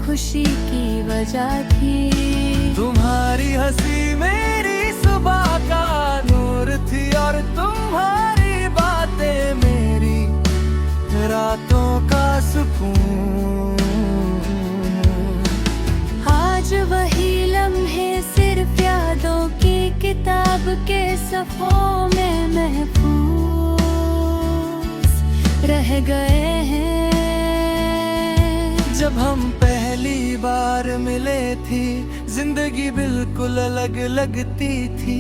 खुशी की वजह थी। तुम्हारी हंसी मेरी सुबह का नूर थी और तुम्हारी बातें मेरी रातों का सुकून। आज वही लम्हे सिर्फ यादों की किताब के सफ़ों में महफूज रह गए हैं। जब हम पहली बार मिले थी जिंदगी बिल्कुल अलग लगती थी।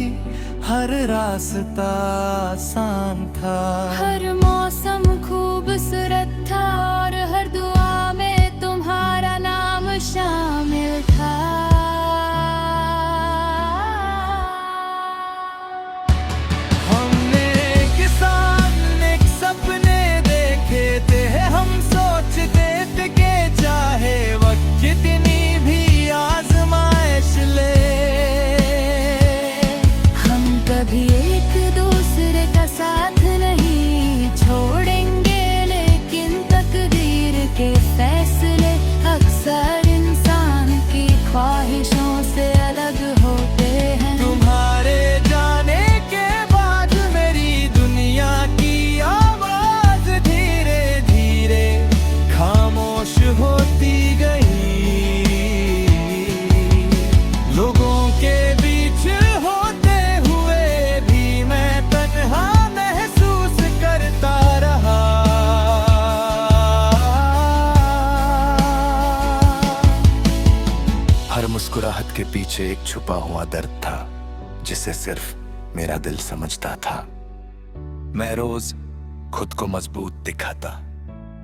हर रास्ता आसान था, हर मौसम खूबसूरत था और हर दुआ में तुम्हारा नाम शामिल था। हमने एक साथ एक सपने देखे थे, हम सोचते थे कि चाहे वक्त कितनी भी आजमाइश ले, हम कभी एक दूसरे का साथ नहीं छोड़ेंगे। लेकिन तकदीर के फैसले अक्सर इंसान की ख्वाहिशों से अलग होते हैं। तुम्हारे जाने के बाद मेरी दुनिया की आवाज धीरे धीरे खामोश होती गई। लोगों के बीच होते हुए भी मैं तन्हा महसूस करता रहा। हर मुस्कुराहट के पीछे एक छुपा हुआ दर्द था जिसे सिर्फ मेरा दिल समझता था। मैं रोज खुद को मजबूत दिखाता,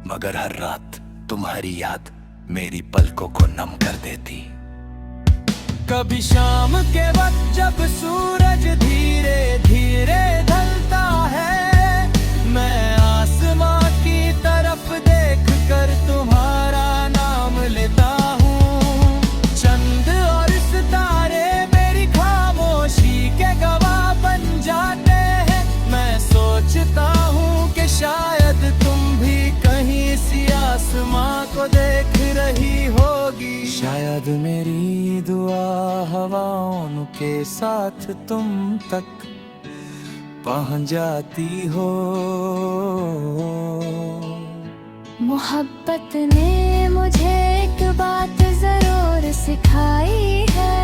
मगर हर रात तुम्हारी याद मेरी पलकों को नम कर देती। कभी शाम के वक्त जब सूरज धीरे धीरे ढलता है, मैं आसमां की तरफ देख कर तुम्हारा नाम लेता हूँ। चंद और सितारे मेरी खामोशी के गवाह बन जाते हैं। मैं सोचता हूँ कि शायद तुम भी कहीं इसी आसमां को देख रही होगी। शायद मेरी दुआ हवाओं के साथ तुम तक पहुंच जाती हो। मोहब्बत ने मुझे एक बात जरूर सिखाई है,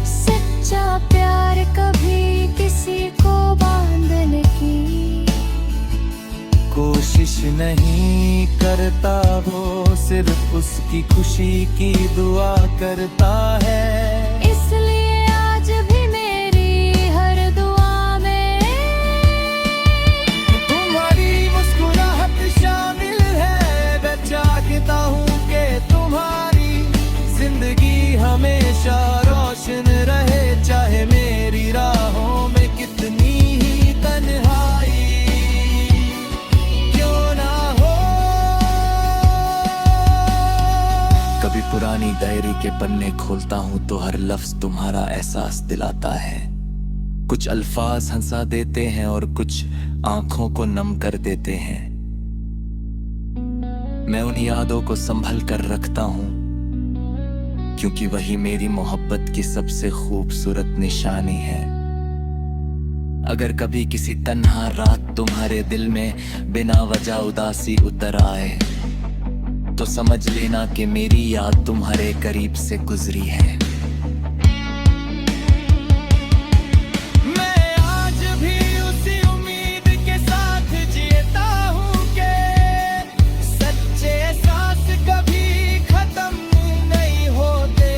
सच्चा प्यार कभी किसी को बांधने की कोशिश नहीं करता, वो सिर्फ उसकी खुशी की दुआ करता है। इसलिए आज भी मेरी हर दुआ में तुम्हारी मुस्कुराहट शामिल है। मैं चाहता हूँ कि तुम्हारी जिंदगी हमेशा रोशन रहे, चाहे मेरी राहों में कितनी ही तन्हाई क्यों ना हो। कभी पुरानी डायरी के पन्ने खोलता हूँ तो हर लफ्ज तुम्हारा एहसास दिलाता है। कुछ अल्फाज हंसा देते हैं और कुछ आंखों को नम कर देते हैं। मैं उन यादों को संभल कर रखता हूँ क्योंकि वही मेरी मोहब्बत की सबसे खूबसूरत निशानी है। अगर कभी किसी तन्हा रात तुम्हारे दिल में बिना वजह उदासी उतर आए तो समझ लेना कि मेरी याद तुम्हारे करीब से गुजरी है। मैं आज भी उसी उम्मीद के साथ जीता हूँ कि सच्चे एहसास कभी खत्म नहीं होते।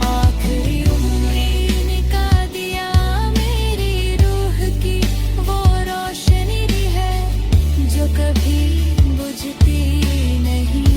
आखिरी उम्मीद का दिया मेरी रूह की वो रोशनी है जो कभी बुझती नहीं।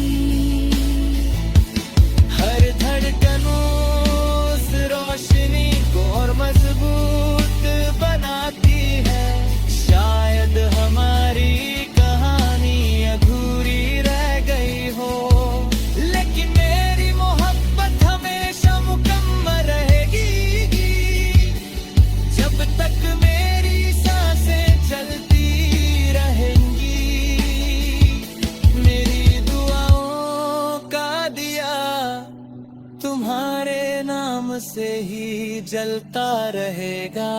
तुमसे ही जलता रहेगा।